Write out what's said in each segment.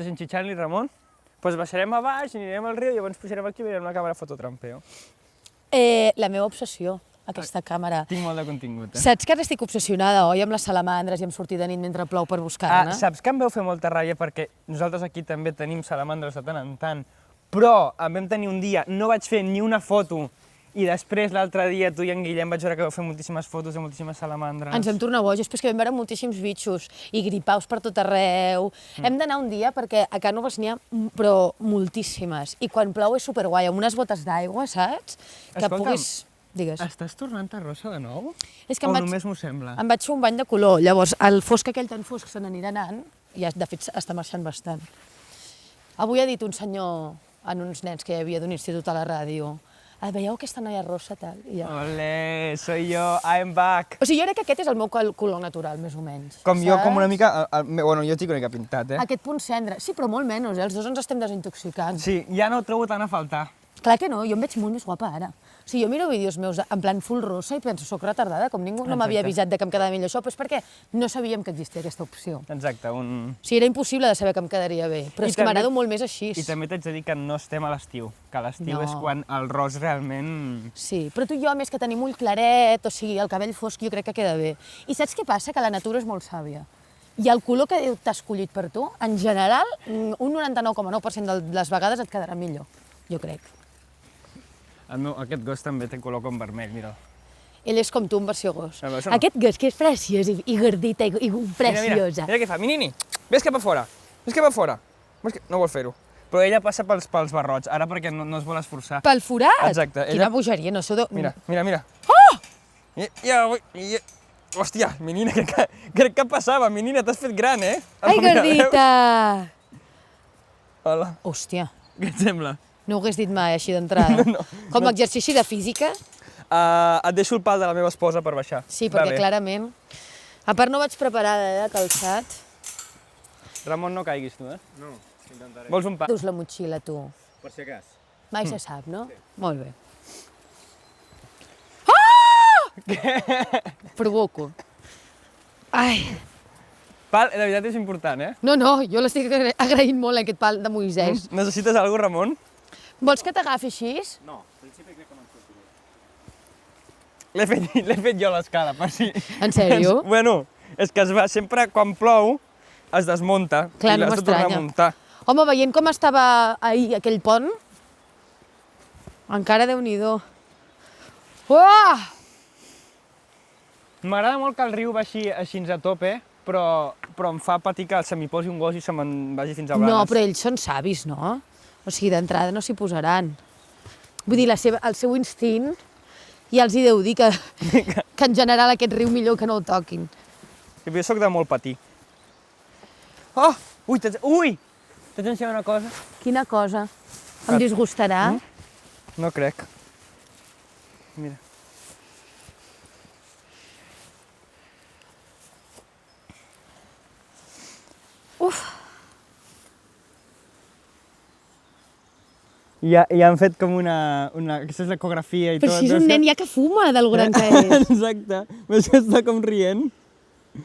estàs enxitxant-li, Ramon? Doncs baixarem a baix, anirem al riu i llavors pujarem aquí i veurem la càmera fototrampeo. La meva obsessió, aquesta càmera. Tinc molt de contingut, Saps que ara estic obsessionada, oi, amb les salamandres i amb sortir de nit mentre plou per buscar-ne? Saps que em veu fer molta ràbia perquè nosaltres aquí també tenim salamandres de tant en tant, però en vam tenir un dia, no vaig fer ni una foto i després l'altre dia tu i en Guillem vaig veure que vau fer moltíssimes fotos de moltíssimes salamandres. Ens vam tornar bojos, però és que vam veure moltíssims bitxos i gripaus per tot arreu. Hem d'anar un dia perquè a Cànoves n'hi ha, però moltíssimes. I quan plou és superguai, amb unes botes d'aigua, saps? Que Escolta'm, puguis... Digues. Estàs tornant a rossa de nou? És que o només m'ho sembla? em vaig fer un bany de color, llavors el fosc aquell tan fosc se n'anirà anant i de fet està marxant bastant. Avui ha dit un senyor en uns nens que hi havia d'un institut a la ràdio: veieu aquesta noia rossa, tal? I ja. Olé, soy yo, I'm back. O sigui, jo crec que aquest és el meu color natural, més o menys. Com jo, saps? com una mica... Bueno, jo estic una mica pintat, Aquest punt cendra. Sí, però molt menys, els dos ens estem desintoxicant. Sí, ja no ho trobo tant a faltar. Clar que no, jo em veig molt més guapa ara. O sigui, jo miro vídeos meus en plan full rossa i penso, soc retardada, com ningú no m'havia avisat de que em quedava millor això, però és perquè no sabíem que existia aquesta opció. Exacte, O sigui, era impossible de saber que em quedaria bé, però és que m'agrado molt més així. I també t'haig de dir que no estem a l'estiu, que l'estiu és quan el ros realment... Sí, però tu i jo, a més que tenim ull claret, o sigui, el cabell fosc, jo crec que queda bé. I saps què passa? Que la natura és molt sàvia. I el color que Déu t'ha escollit per tu, en general, un 99,9% de les vegades et quedarà millor, jo crec. Aquest gos també té color com vermell, mira. Ell és com tu en versió gos. No. Aquest gos que és preciós i gordita i preciosa. Mira què fa, Minini, vés cap a fora, vés cap a fora. No vol fer-ho. Però ella passa pels barrots, ara perquè no es vol esforçar. Pel forat? Exacte. Quina bogeria, no sé... Mira. Oh! Hòstia, Minina, crec que passava. Minina, t'has fet gran, eh? Ai, gordita! Hola. Hòstia, Què et sembla? no ho hagués dit mai així d'entrada. Com a exercici de física? Et deixo el pal de la meva esposa per baixar. Sí, perquè clarament... A part no vaig preparada, calçat. Ramon, no caiguis tu, eh? No, intentaré. Vols un pa? Dus la motxilla, tu. Per si acas. Mai se sap, no? Sí. Molt bé. Provoco. Ai, Pal, de veritat és important, eh? no, jo l'estic agraint molt, aquest pal de Moisès. Necessites alguna cosa, Ramon? Vols que t'agafi així? No, al principi crec que no em surti bé. L'he fet jo a l'escala, per si... En sèrio? Bueno, és que sempre quan plou es desmunta Clar, i no l'has de tornar a m'estranya. muntar. Home, veient com estava ahir aquell pont, encara Déu-n'hi-do. Uah! M'agrada molt que el riu baixi així a tope, però em fa patir que se m'hi posi un gos i se me'n vagi fins a Blanes. No, però ells són savis, no? O sigui, d'entrada no s'hi posaran. Vull dir, el seu instint ja els hi deu dir que en general aquest riu millor que no el toquin. Jo soc de molt patir. Oh! Ui! T'haig d'ensenyar una cosa? Quina cosa? Em disgustarà? No crec. Mira. Uf! Ja han fet com una... Aquesta és l'ecografia i tot. Però si és un nen ja que fuma, del gran que és. Exacte. Veus que està com rient?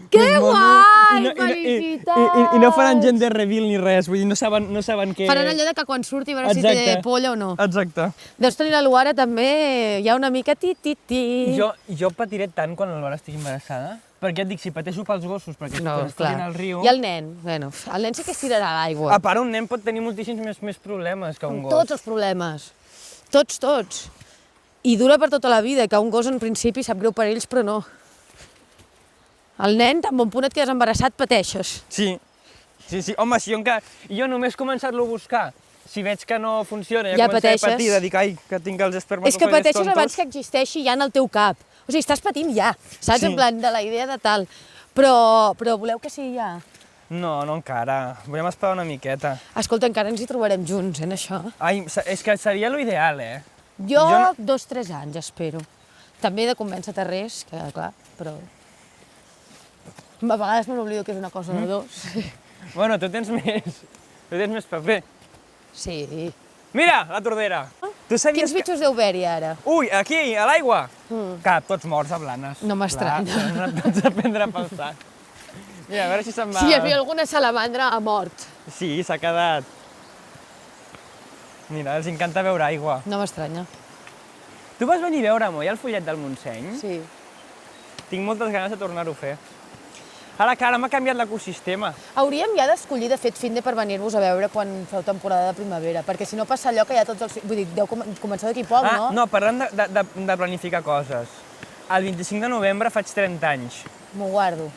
Que guai! I no faran gender reveal ni res, vull dir, no saben què... Faran allò de que quan surti a veure si té polla o no. Exacte. Deus tenir la Luara també, hi ha una mica ti-ti-ti. Jo patiré tant quan la Luara estigui embarassada, perquè et dic, si pateixo pels gossos, perquè quan estiguin al riu... I el nen? Bueno, el nen sí que es tirarà a l'aigua. A part, un nen pot tenir moltíssims més problemes que un gos. Tots els problemes. Tots. I dura per tota la vida, que un gos en principi sap greu per ells, però no. El nen, tan bon punt et quedes embarassat, pateixes. Sí. Home, si jo només he començat-lo a buscar, si veig que no funciona, ja començaré a patir, de dir, ai, que tinc els espermatozoides tontos. És que pateixes abans que existeixi ja en el teu cap. O sigui, estàs patint ja, saps? Sí. En plan, de la idea de tal. Però voleu que sigui ja? No encara. Volem esperar una miqueta. Escolta, encara ens hi trobarem junts, en això. Ai, és que seria l'ideal, eh? Jo 2-3 anys, espero. També he de convèncer-te res, que clar, però... A vegades me n'oblido que és una cosa de dos. Bueno, tu tens més paper. Sí. Mira, la tordera. Tu sabies Quins bitxos deu haver-hi ara? Ui, aquí, a l'aigua. Cap, tots morts a Blanes. No m'estranya. Clar, tots a prendre pel sac. Mira, a veure si se'n va... Si hi havia alguna salamandra, ha mort. Sí, s'ha quedat. Mira, els encanta beure aigua. No m'estranya. Tu vas venir a veure'm, oi, el follet del Montseny? Sí. Tinc moltes ganes de tornar-ho a fer. Ara, clar, m'ha canviat l'ecosistema. Hauríem ja d'escollir, de fet, finde per venir-vos a veure quan feu temporada de primavera, perquè si no passa allò que hi ha tots els... Vull dir, deu començar d'aquí poc, no? No, parlant de planificar coses. El 25 de novembre faig 30 anys. M'ho guardo.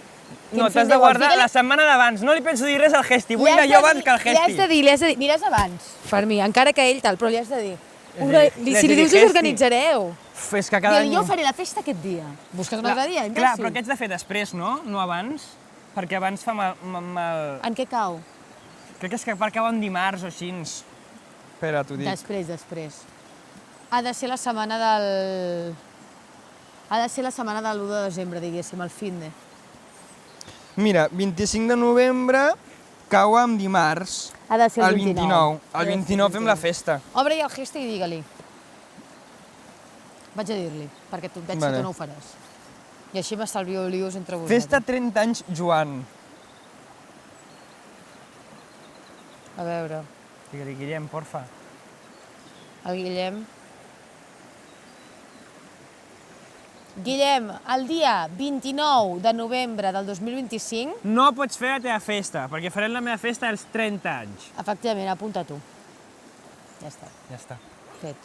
No, t'has de guardar la setmana d'abans. No li penso dir res al Gesti. Vull anar jo abans que el Gesti. Li has de dir, aniràs abans, per mi, encara que ell tal, però li has de dir. Si li dius, us Gesti. organitzareu. És que cada any... Jo faré la festa aquest dia. Busques un altre dia, imbècil. Clar, però què ets de fer després, no? No abans? Perquè abans fa mal... En què cau? Crec que és que per cau en dimarts o així. Espera, t'ho dic. Després. Ha de ser la setmana del... Ha de ser la setmana de l'1 de desembre, diguéssim, el finde. Mira, 25 de novembre cau en dimarts. Ha de ser el 29. El 29 fem la festa. Obre-hi el Gesti i digue-li. Vaig a dir-li, perquè tu veig que tu no ho faràs. I així m'estalvio lius entre vosaltres. Festa 30 anys, Joan. A veure, Digue-li, Guillem, porfa. el Guillem... Guillem, el dia 29 de novembre del 2025... No pots fer la teva festa, perquè farem la meva festa als 30 anys. Efectivament, apunta tu. Ja està, Ja està. fet.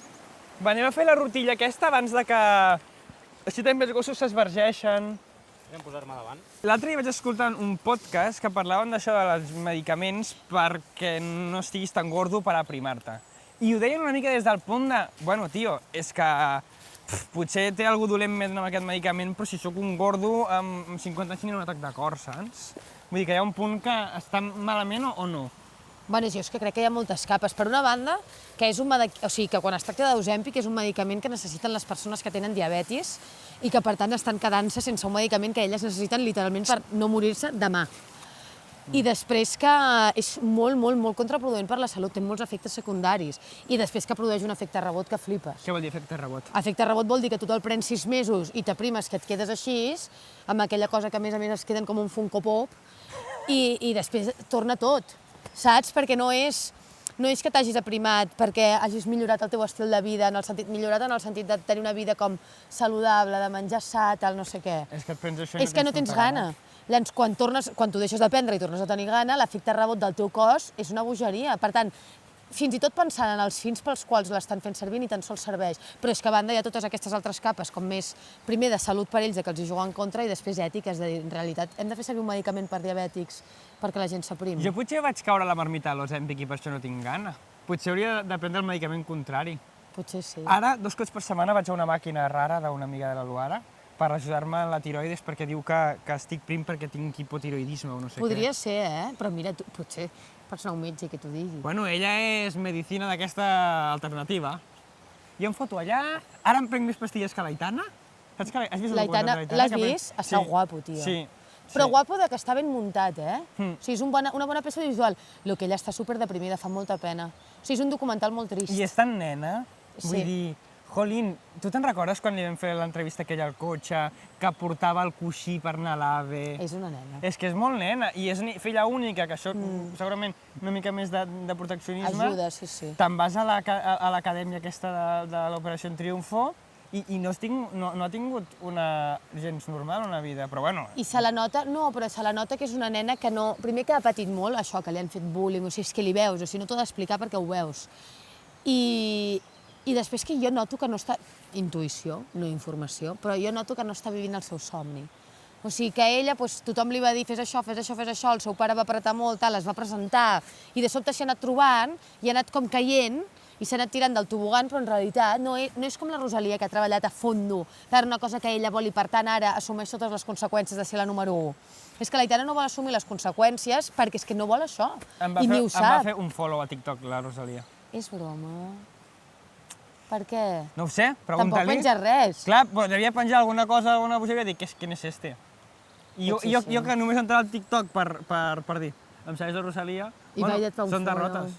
Va, anem a fer la rutilla aquesta abans de que... Així també els gossos s'esvergeixen. Podem posar-me davant? L'altre dia vaig escoltar un podcast que parlaven d'això dels medicaments perquè no estiguis tan gordo per aprimar-te. I ho deien una mica des del punt de... Bueno, tio, és que potser té algú dolent més amb aquest medicament, però si sóc un gordo amb 50 anys tinc un atac de cor, saps? Vull dir que hi ha un punt que està malament o no. Bueno, jo és que crec que hi ha moltes capes. Per una banda, que és o sigui, que quan es tracta d'Ozempic és un medicament que necessiten les persones que tenen diabetis i que, per tant, estan quedant-se sense un medicament que elles necessiten literalment per no morir-se demà. I després que és molt, molt, molt contraproduent per la salut, té molts efectes secundaris. I després que produeix un efecte rebot que flipes. Què vol dir efecte rebot? Efecte rebot vol dir que tu te'l prens 6 mesos i t'aprimes que et quedes així, amb aquella cosa que a més es queden com un Funko Pop, i després torna tot, saps? Perquè no és que t'hagis aprimat perquè hagis millorat el teu estil de vida, millorat en el sentit de tenir una vida com saludable, de menjar sa, tal, no sé què. És que et prens això i És que no tens gana. Llavors, quan t'ho deixes de prendre i tornes a tenir gana, l'efecte rebot del teu cos és una bogeria. Per tant, fins i tot pensant en els fins pels quals l'estan fent servir ni tan sols serveix. Però és que a banda hi ha totes aquestes altres capes, com més, primer, de salut per ells, de que els hi juguen en contra, i després ètiques, de dir, en realitat, hem de fer servir un medicament per diabètics perquè la gent s'aprimi. Jo potser vaig caure a la marmita de l'Ozempic i per això no tinc gana. Potser hauria de prendre el medicament contrari. Potser sí. Ara, 2 cops per setmana vaig a una màquina rara d'una amiga de la Luara per ajudar-me en la tiroides perquè diu que estic prim perquè tinc hipotiroidisme o no sé Podria ser, però mira, tu, potser pots anar a un metge que t'ho digui. Bueno, ella és medicina d'aquesta alternativa. Jo em foto allà, ara em prenc més pastilles que l'Aitana. Saps que has vist el L'Aitana, documental de l'has l'Aitana? vist? Està guapo, tio. Sí. Però guapo de que està ben muntat, O Mm. sigui, és una bona peça visual. Lo que ella està superdeprimida, fa molta pena. O sigui, és un documental molt trist. I és tan nena, Sí. vull dir, jolín, tu te'n recordes quan li vam fer l'entrevista aquella al cotxe, que portava el coixí per anar a l'AVE? És una nena. És que és molt nena, i és filla única, que això segurament una mica més de proteccionisme. Ajuda, sí. Te'n vas a l'acadèmia aquesta de l'Operació Triunfo i no ha tingut una gens normal, una vida, però bueno. I se la nota, però se la nota que és una nena que no... Primer que ha patit molt, això, que li han fet bullying, o sigui, és que li veus, o sigui, no t'ho he d'explicar perquè ho veus. I després que jo noto que no està... Intuïció, no informació, però jo noto que no està vivint el seu somni. O sigui, que ella, tothom li va dir fes això, el seu pare va apretar molt, tal, es va presentar, i de sobte s'ha anat trobant, i ha anat com caient, i s'ha anat tirant del tobogan, però en realitat no és com la Rosalia, que ha treballat a fondo per una cosa que ella vol i, per tant, ara assumeix totes les conseqüències de ser la número 1. És que l'Aitana no vol assumir les conseqüències perquè és que no vol això, i ni ho sap. Em va fer un follow a TikTok, la Rosalia. És broma. Per què? No ho sé, pregunta-li. Tampoc penja res. Clar, però devia penjar alguna cosa, alguna bogeria, i dic, ¿quién es este? I jo que només entrava al TikTok per dir, em segueix la Rosalia, bueno, et fa un són follow. derrotes.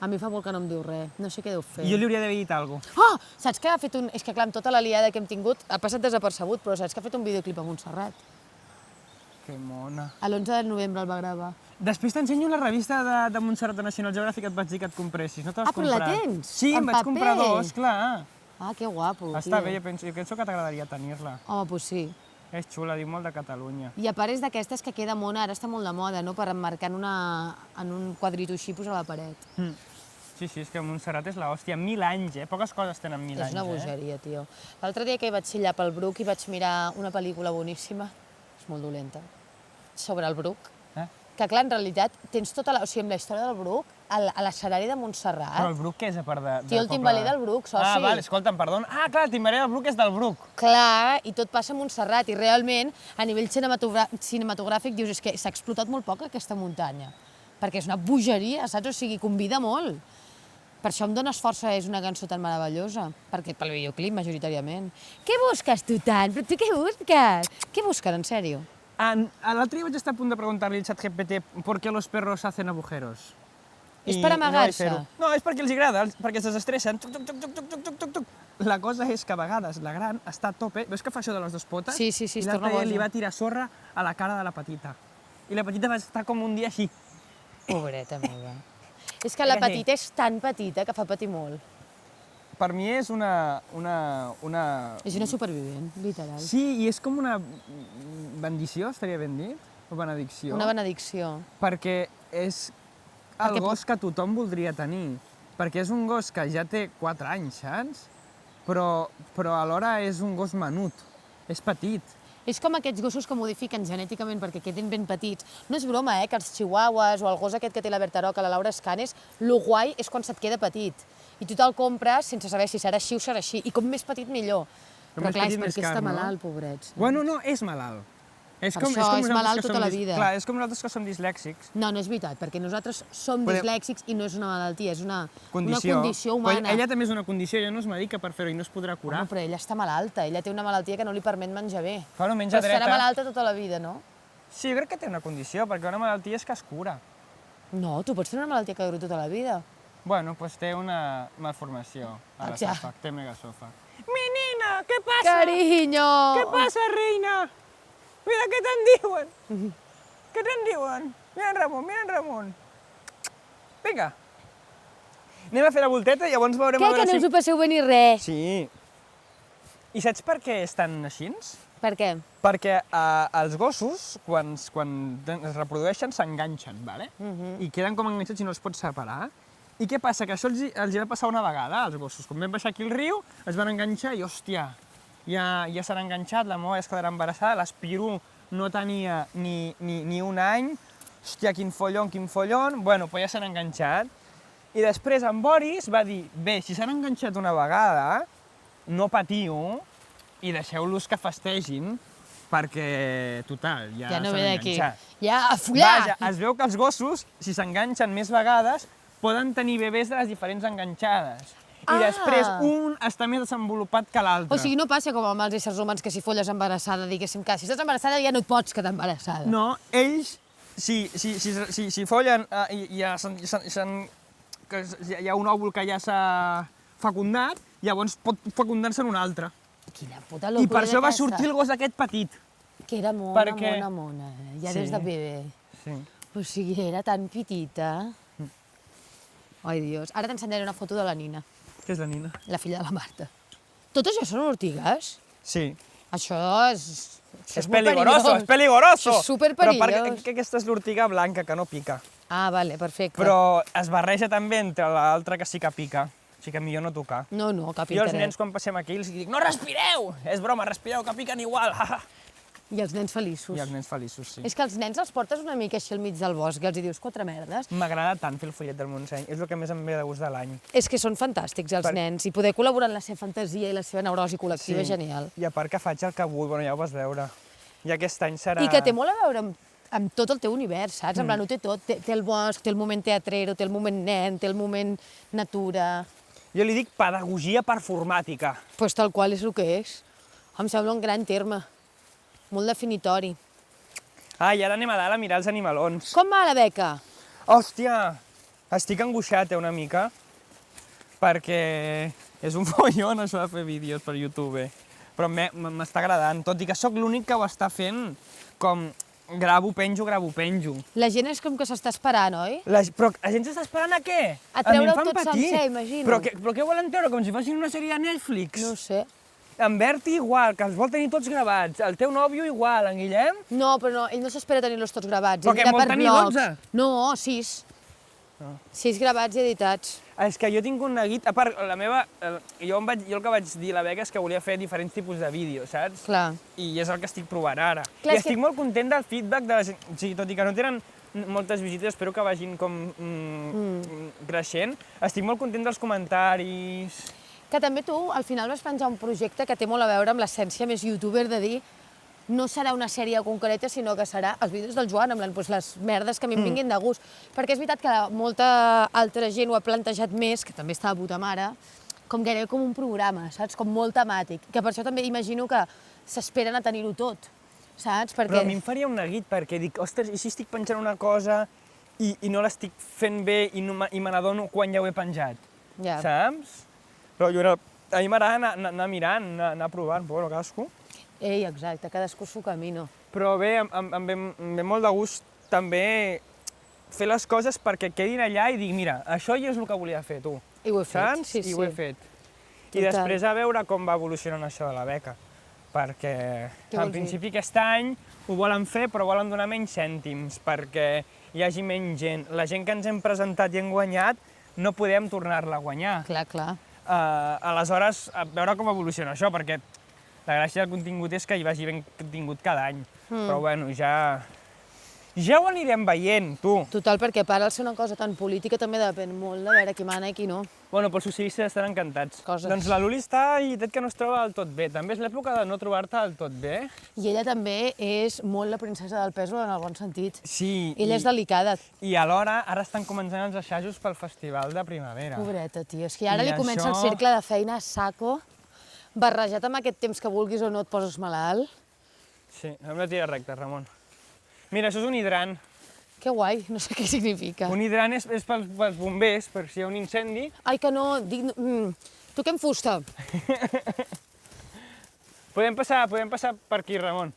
A mi fa molt que no em diu res, no sé què deu fer. I jo li hauria d'haver dit alguna cosa. Oh! Saps que ha fet un... És que clar, amb tota la liada que hem tingut, ha passat desapercebut, però saps que ha fet un videoclip a Montserrat? Que mona. L'11 de novembre el va gravar. Després t'ensenyo la revista de Montserrat de National Geographic que et vaig dir que et compressis. No te l'has Ah, però la comprat? tens? Sí, En em vaig comprar paper? 2, clar. Ah, que guapo, Està tio. bé, jo penso que t'agradaria tenir-la. Home, doncs sí. És xula, diu molt de Catalunya. I a part és d'aquestes que queda mona, ara està molt de moda, no? Per emmarcar en un quadrito així, posar a la paret. Sí, és que Montserrat és l'hòstia. 1000 anys, Poques coses tenen 1000 anys, És una bogeria, tio. L'altre dia que hi vaig ser allà pel Bruc i vaig mirar una pel·lícula boníssima, és molt dolenta, sobre el Bruc, que clar, en realitat tens tota la... O sigui, amb la història del Bruc, a l'escenari de Montserrat... Però el Bruc què és, a part de... Tio, el timbaler del Bruc, soci. Ah, vale, escolta'm, perdó. Ah, clar, el timbaler del Bruc és del Bruc. Clar, i tot passa a Montserrat, i realment, a nivell cinematogràfic, dius, és que s'ha explotat molt poc aquesta muntanya, perquè és una bogeria, saps? O sigui, convida molt. Per això em dones força, és una cançó tan meravellosa, perquè pel videoclip, majoritàriament. Què busques tu tant? Però tu què busques? Què busques, en sèrio? L'altre dia vaig estar a punt de preguntar-li al ChatGPT ¿por qué los perros hacen agujeros? És per amagar-se? No, és perquè els agrada, perquè es desestressen. Tuc, tuc, tuc, tuc, tuc, tuc, tuc, tuc. La cosa és que a vegades la gran està a tope, veus que fa això de les dues potes? Sí, es I torna l'altre dia li boja. va tirar sorra a la cara de la petita. I la petita va estar com un dia així. Pobreta meva. És que la petita és tan petita que fa patir molt. Per mi és una... És una supervivent, literal. Sí, i és com una bendició, estaria ben dit, o benedicció. Una benedicció. Perquè és el gos que tothom voldria tenir. Perquè és un gos que ja té 4 anys, saps? Però alhora és un gos menut, és petit. És com aquests gossos que modifiquen genèticament perquè quedin ben petits. No és broma, que els chihuahuas o el gos aquest que té la Berta-roca, la Laura Escanes, lo guai és quan se't queda petit. I tu te'l compres sense saber si serà així o serà així. I com més petit, millor. Però clar, és perquè està malalt, pobret. Bueno, no, és malalt. És Per això és malalt tota la vida. Clar, és com nosaltres que som dislèxics. No, no és veritat, perquè nosaltres som dislèxics i no és una malaltia, és una condició humana. Però ella també és una condició, ella no es medica per fer-ho i no es podrà curar. Home, però ella està malalta, ella té una malaltia que no li permet menjar bé. Bueno, menja però dreta. estarà malalta tota la vida, no? Sí, jo crec que té una condició, perquè una malaltia és que es cura. No, tu pots tenir una malaltia que dura tota la vida. Bueno, doncs té una malformació a l'esòfag, té megasòfag. Mi nina, què passa? Carinyo! Què passa, reina? Mira què te'n diuen. Què te'n diuen? Mira en Ramon. Vinga. Anem a fer la volteta i llavors veurem Què, a veure que no us ho passeu bé ni res? Sí. I saps per què estan així? Per què? Perquè els gossos, quan es reprodueixen, s'enganxen, ¿vale? I queden com enganxats i no els pots separar. I què passa? Que això els va passar una vegada als gossos. Quan vam baixar aquí al riu, es van enganxar i, hòstia, ja s'han enganxat, la meva es quedarà embarassada, l'Espirú no tenia ni un any, hòstia, quin follon, bueno, doncs ja s'han enganxat. I després en Boris va dir, bé, si s'han enganxat una vegada, no patiu i deixeu-los que festegin, perquè, total, ja no s'han ve d'aquí. enganxat. Ja, a follar! Vaja, es veu que els gossos, si s'enganxen més vegades, poden tenir bebès de les diferents enganxades. I després un està més desenvolupat que l'altre. O sigui, no passa com amb els éssers humans que si folles embarassada, diguéssim que si estàs embarassada ja no et pots quedar embarassada. No, ells, si follen i hi ha un òvul que ja s'ha fecundat, llavors pot fecundar-se en un altre. Quina puta locura I per això va aquesta. sortir el gos aquest petit. Que era mona, Perquè- mona. Ja Sí. des de bebè. Sí. O sigui, era tan petita. Ai, Dios. Ara t'ensenyaré una foto de la Nina, Què és la Nina? la filla de la Marta. Tot això són ortigues? Sí. Això és... És molt peligoroso, perillós. és peligoroso! Això és superperillós. Però perquè aquesta és l'ortiga blanca, que no pica. Ah, vale, perfecte. Però es barreja també entre l'altra que sí que pica. Així que millor no tocar. No, cap Jo als interès. nens, quan passem aquí, els dic, no respireu! És broma, respireu, que piquen igual. I els nens feliços. I els nens feliços, sí. És que els nens els portes una mica així al mig del bosc i els hi dius 4 merdes. M'agrada tant fer el follet del Montseny, és el que més em ve de gust de l'any. És que són fantàstics els nens i poder col·laborar en la seva fantasia i la seva neurosi col·lectiva és genial. I a part que faig el que vull, bueno, ja ho vas veure. I aquest any serà... I que té molt a veure amb tot el teu univers, saps? En plan, ho té tot. Té el bosc, té el moment teatrero, té el moment nen, té el moment natura... Jo li dic pedagogia performàtica. Pues tal qual és el que és. Em sembla un gran terme. Molt definitori. Ah, i ara anem a dalt a mirar els animalons. Com va la beca? Hòstia, estic angoixat, una mica, perquè és un follon això de fer vídeos per YouTube, però m'està agradant, tot i que sóc l'únic que ho està fent com gravo, penjo. La gent és com que s'està esperant, oi? Però la gent s'està esperant a què? A mi em treure'l fan tot patir. sencer, imagina't. Però què volen treure? Com si fossin una sèrie de Netflix? No ho sé. En Berti igual, que els vol tenir tots gravats. El teu nòvio igual, en Guillem. No, però no, ell no s'espera tenir-los tots gravats. Però ell que mira en vol per tenir blogs. 12? No, 6. 6 gravats i editats. És que jo tinc un neguit... A part, jo el que vaig dir a la Beca és que volia fer diferents tipus de vídeos, saps? Clar. I és el que estic provant ara. Clar, I és que- estic molt content del feedback de la gent. O sigui, tot i que no tenen moltes visites, espero que vagin com creixent. Estic molt content dels comentaris. Que també tu, al final, vas penjar un projecte que té molt a veure amb l'essència més youtuber de dir no serà una sèrie concreta, sinó que serà els vídeos del Joan, amb les merdes que a mi em vinguin de gust. Perquè és veritat que molta altra gent ho ha plantejat més, que també està de puta mare, com gairebé com un programa, saps? Com molt temàtic. Que per això també imagino que s'esperen a tenir-ho tot, saps? Perquè... Però a mi em faria un neguit, perquè dic, ostres, i si estic penjant una cosa i no l'estic fent bé i me n'adono quan ja ho he penjat, Ja. saps? Però a mi m'agrada anar mirant, anar provant, però bueno, cadascú. Ei, exacte, cadascú s'ho camino. Però bé, em ve molt de gust també fer les coses perquè quedin allà i dir, mira, això ja és el que volia fer, tu. I ho he fet, Saps? sí, I ho he sí. fet. I Total. després a veure com va evolucionant això de la beca. Perquè Què en vols dir? principi aquest any ho volen fer, però volen donar menys cèntims perquè hi hagi menys gent. La gent que ens hem presentat i hem guanyat no podem tornar-la a guanyar. Clar, clar. Aleshores, a veure com evoluciona això, perquè la gràcia del contingut és que hi vagi ben contingut cada any. Però bueno, ja ho anirem veient, tu. Total, perquè a part, al ser una cosa tan política, també depèn molt de veure qui mana i qui no. Bueno, però els socialistes estan encantats. Coses. Doncs la Luli està i que no es troba del tot bé. També és l'època de no trobar-te del tot bé. I ella també és molt la princesa del pèsol en el bon sentit. Sí. Ella és delicada. I alhora, ara estan començant els assajos pel festival de primavera. Pobreta, tio. És que ara I li comença el això- cercle de feina a saco, barrejat amb aquest temps que vulguis o no et poses malalt. Sí, hem de tirar recte, Ramon. Mira, això és un hidrant. Que guai, no sé què significa. Un hidrant és pels bombers, per si hi ha un incendi. Ai, que no, dic... Toquem fusta. Podem passar per aquí, Ramon.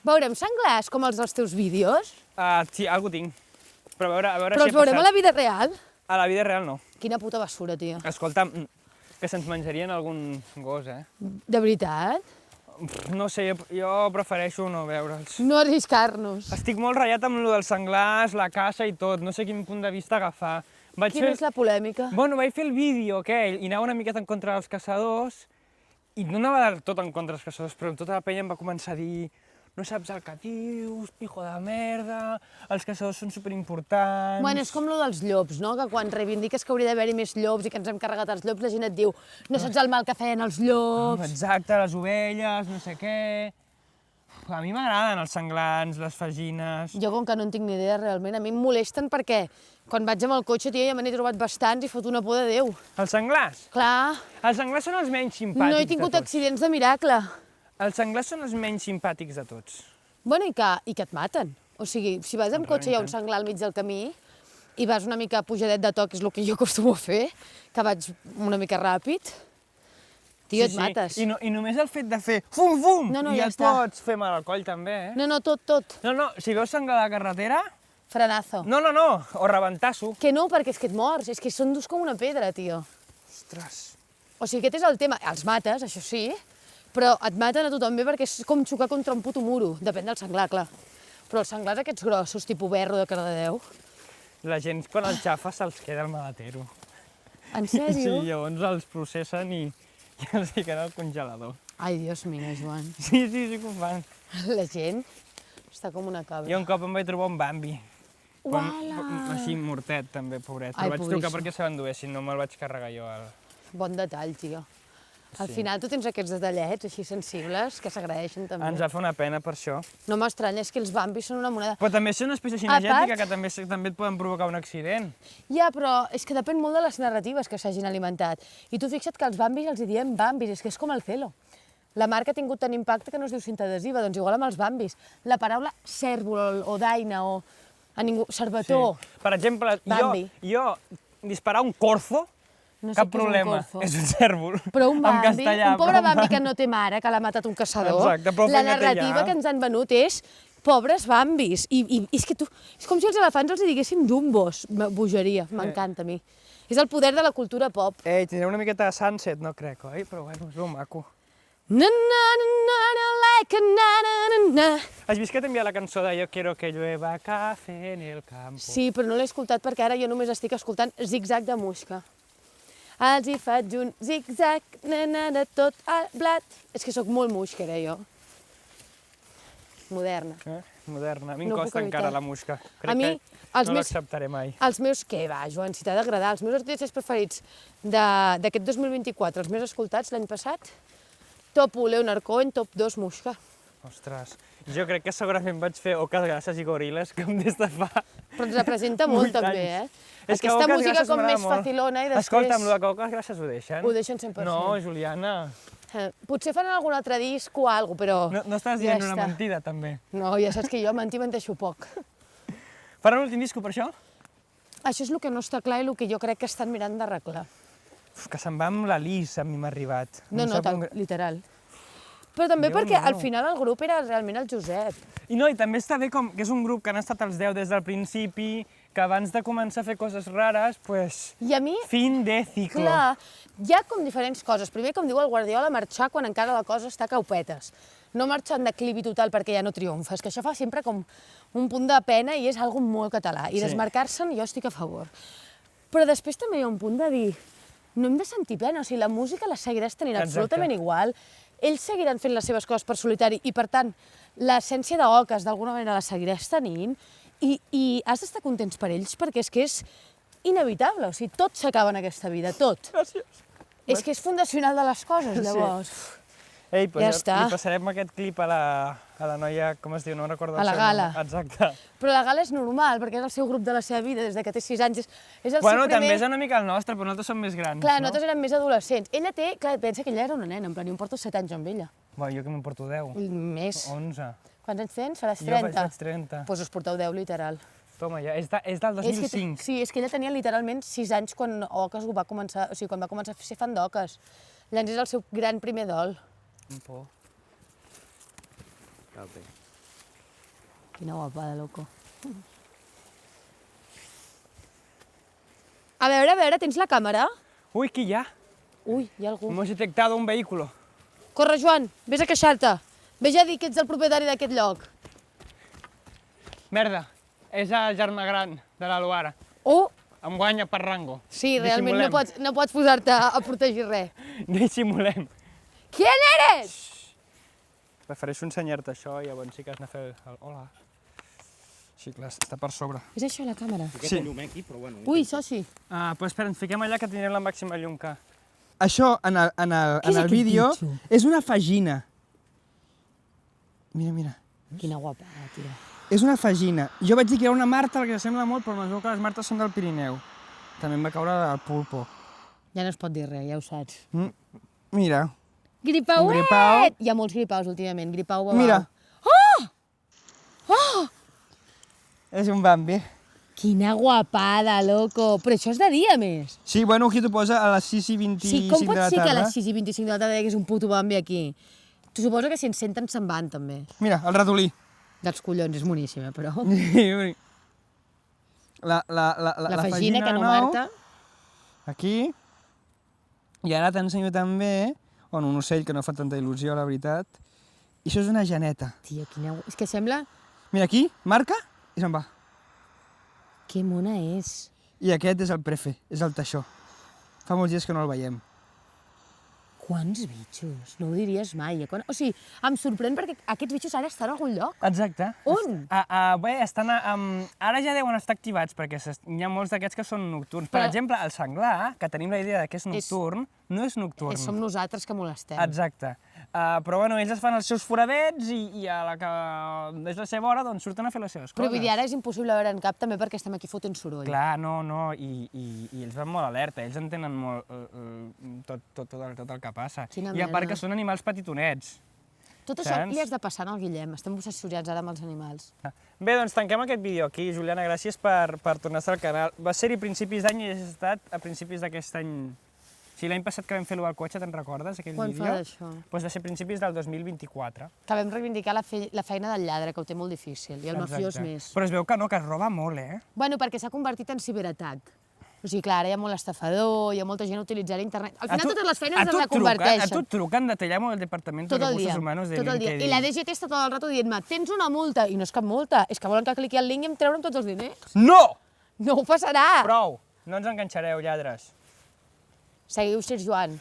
Veurem senglars com els dels teus vídeos? Sí, algú tinc. Però a veure Però si els veurem a la vida real? A la vida real no. Quina puta basura, tio. Escolta, que se'ns menjarien algun gos, eh? De veritat? No sé, jo prefereixo no veure'ls. No arriscar-nos. Estic molt ratllat amb lo dels senglars, la caça i tot, no sé quin punt de vista agafar. Quina és la polèmica? Bueno, vaig fer el vídeo aquell i anava una miqueta en contra dels caçadors i no anava del tot en contra dels caçadors, però tota la penya em va començar a dir no saps el que dius, pijo de merda, els caçadors són superimportants... Bueno, és com lo dels llops, no? Que quan reivindiques que hauria d'haver-hi més llops i que ens hem carregat els llops, la gent et diu no saps el mal que feien els llops... Exacte, les ovelles, no sé què... A mi m'agraden els senglars, les fagines... Jo, com que no en tinc ni idea realment, a mi em molesten perquè quan vaig amb el cotxe, tia, ja me n'he trobat bastants i fot una por de Déu. Els senglars? Clar, Els senglars són els menys simpàtics no he tingut de tots. accidents de miracle. Els senglars són els menys simpàtics de tots. Bueno, i que et maten. O sigui, si vas amb cotxe i hi ha un senglar al mig del camí i vas una mica pujadet de to, que és el que jo acostumo a fer, que vaig una mica ràpid, tio, et mates. I només el fet de fer fum-fum No, no, i ja et està. pots fer mal al coll també, eh? No, tot. No, si veus senglar a la carretera... Frenazo. No, o rebentasso. Que no, perquè és que et mors, és que són durs com una pedra, tio. Ostres. O sigui, aquest és el tema. Els mates, això sí, però et maten a tothom bé perquè és com xocar contra un puto muro. Depèn del senglar, clar. Però els senglars aquests grossos, tipus berro de Cardedeu... La gent, quan els xafa, se'ls queda al maletero. En Sí, sèrio? llavors els processen i els fiquen al congelador. Ai, Dios mío, Joan. Sí que ho fan. La gent està com una cabra. Jo un cop em vaig trobar un Bambi. Uala! Així mortet, també, pobret. Ai, Però vaig trucar pobríssim. perquè se l'enduessin, no me'l vaig carregar jo. Bon detall, tio. Al Sí. final tu tens aquests detallets així sensibles que s'agraeixen també. Ens va fer una pena per això. No m'estranya, és que els bambis són una moneda. Però també és una espècie A cinegètica part- que també et poden provocar un accident. Ja, però és que depèn molt de les narratives que s'hagin alimentat. I tu fixa't que els bambis els hi diem bambis, és que és com el celo. La marca ha tingut tant impacte que no es diu cinta adhesiva, doncs igual amb els bambis. La paraula cèrvol o daina o cervetó, Per exemple, Bambi. jo disparar un corzo, no sé cap què és un problema, corzo. és un cèrvol. Però un En bambi, castellà, un pobre però bambi que no té mare, que l'ha matat un caçador, Exacte, prou la feina té narrativa ja. que ens han venut és Pobres bambis. I és que és com si els elefants els diguessin dumbos. Bogeria, m'encanta a mi. És el poder de la cultura pop. Ei, tindrà una miqueta de Sunset, no crec, oi? Però bueno, és molt maco. Na, na, na, na, na, like a na, na, na, na. Has vist que t'he enviat la cançó de Yo quiero que llueva café en el campo? Sí, però no l'he escoltat perquè ara jo només estic escoltant Zig-Zag de Muixca. Els hi faig un zig-zag, de tot el blat. És que sóc molt muixquera, jo. Moderna. Moderna. A mi em No puc costa evitar. encara la música. Crec A mi, que els no meus- l'acceptaré mai. Els meus, què va, Joan, si t'ha d'agradar, els meus artistes preferits d'aquest 2024, els més escoltats l'any passat, top 1 Leonard Cohen, top 2 Muixca. Ostres, jo crec que segurament vaig fer Oques Grasses i Goriles com des de fa... Però ens representa molt 8 també, anys. eh? Aquesta Oques música Grasses com m'agrada més molt. facilona i després... Escolta'm, lo de que Oques Grasses ho deixen? Ho deixen 100%. No, Juliana, Potser fan algun altre disc o alguna cosa, però... no estàs ja dient una està. mentida, també. No, ja saps que jo mentir menteixo poc. Faran un últim disco per això? Això és el que no està clar i el que jo crec que estan mirant d'arreglar. Uf, que se'n va amb la Lis, a mi m'ha arribat. No, Em no, sap un gra- literal. Però també Déu perquè meu. al final el grup era realment el Josep. I no, i també està bé com que és un grup que han estat els 10 des del principi, que abans de començar a fer coses rares, pues, I a mi, fin de ciclo. clar, hi ha com diferents coses. Primer, com diu el Guardiola, marxar quan encara la cosa està caupetes. No marxar en declivi total perquè ja no triomfes, que això fa sempre com un punt de pena i és algo molt català. I Sí. desmarcar-se'n jo estic a favor. Però després també hi ha un punt de dir no hem de sentir pena, o sigui, la música la seguiràs tenint Exacte. absolutament igual, ells seguiran fent les seves coses per solitari i, per tant, l'essència d'Oques d'alguna manera la seguiràs tenint i has d'estar contents per ells perquè és que és inevitable, o sigui, tot s'acaba en aquesta vida, tot. Gràcies. És que és fundacional de les coses, llavors. Ei, pues Ja ja està. li passarem aquest clip a la noia, com es diu, no recordo A el la seu Gala. nom. Exacte. Però la Gala és normal, perquè és el seu grup de la seva vida des de que té 6 anys. És el Bueno, seu primer... també és una mica el nostre, però nosaltres som més grans, Clar, no? nosaltres érem més adolescents. Ella té... Clar, pensa que ella era una nena, en plan, jo em porto 7 anys amb ella. Bueno, jo que me'n porto 10. Més. 11. Quants anys tens? Faràs Jo 30. faig 30. Doncs us porteu 10, literal. Toma, ja, és del 2005. Sí, és que ella tenia literalment 6 anys quan Oques ho va començar, o sigui, quan va començar a ser fan d'Oques. Llavors és el seu gran primer dol. Un por. Calpe. Quina guapada, loco. A veure, tens la càmera? Ui, qui hi ha? Ui, hi ha algú. Hemos detectado un vehículo. Corre, Joan, vés a queixar-te. Vés a dir que ets el propietari d'aquest lloc. Merda, és el germà gran de la Luara. Oh, Em guanya per rango. sí, realment Dissimulem. no pots posar-te a protegir res. Dissimulem. ¿Quién eres? Prefereixo ensenyar-te això i llavors sí que has de fer el... Hola. Sí, clar, està per sobre. És això, la càmera? Aquesta llum aquí, però bueno. Ui, soci. Ah, doncs espera, ens fiquem allà que tindrem la màxima llum que... Això, en el vídeo, és una fagina. Mira, mira. Quina guapada, tia. És una fagina. Jo vaig dir que era una marta perquè sembla molt, però es veu que les martes són del Pirineu. També em va caure el pulpo. Ja no es pot dir res, ja ho saps. Mira. Gripauet! Un gripau. Hi ha molts gripaus últimament, gripau babau. Mira. És un Bambi. Quina guapada, loco. Però això és de dia, a més. Sí, bueno, aquí t'ho posa a les 6 i 25 Sí, com de pot la ser que a tarda. les 6 i 25 de la tarda hi hagués un puto Bambi aquí? Tu suposo que si ens senten se'n van, també. Mira, el ratolí. Dels collons, és boníssima, però... La fagina que no nou, marta. Aquí. I ara t'ensenyo també, bueno, un ocell que no fa tanta il·lusió, la veritat. I això és una geneta. Tia, quina... És que sembla... Mira aquí, marca i se'n va. Que mona és. I aquest és el prefe, és el taixó. Fa molts dies que no el veiem. Quants bitxos? No ho diries mai. O sigui, em sorprèn perquè aquests bitxos ara estan a algun lloc. Exacte. On? Bé, estan ara ja deuen estar activats perquè hi ha molts d'aquests que són nocturns. Per Però- exemple, el senglar, que tenim la idea de que és nocturn, no és nocturn. Som nosaltres que molestem. Exacte. Però bueno, ells es fan els seus foradets i a la que és la seva hora doncs surten a fer les seves coses. Però vull dir, ara és impossible veure en cap també perquè estem aquí fotent soroll. Clar, no, i ells van molt alerta, ells entenen molt tot el que passa. Quina I a part merda. que són animals petitonets. Tot això Saps? li has de passar al Guillem. Estem obsessionats ara amb els animals. Bé, doncs tanquem aquest vídeo aquí. Juliana, gràcies per tornar-se al canal. Va ser-hi a principis d'any i has estat a principis d'aquest any Sí, l'any passat que vam fer-lo al cotxe, te'n recordes, aquell Quan vídeo? fa d'això? Doncs de ser principis del 2024. Que vam reivindicar la feina del lladre, que ho té molt difícil, i el mafiós més. Però es veu que no, que es roba molt, eh? Bueno, perquè s'ha convertit en ciberatac. O sigui, clar, ara hi ha molt estafador, hi ha molta gent utilitzant internet. Al final totes les feines es reconverteixen. A tu et truquen de te llamo del Departamento de Tot el Recursos dia, Humanos de tot el dia. LinkedIn. I la DGT està tot el rato dient-me, tens una multa, i no és cap multa, és que volen que cliqui el link i em treure'm tots els diners. No! No ho passarà! Prou! No ens enganxareu, lladres. Seguiu Sir Joan.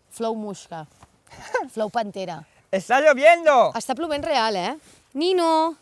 Flow Muixca. Flow Pantera. ¡Está lloviendo! Està plovent real, eh? Nino!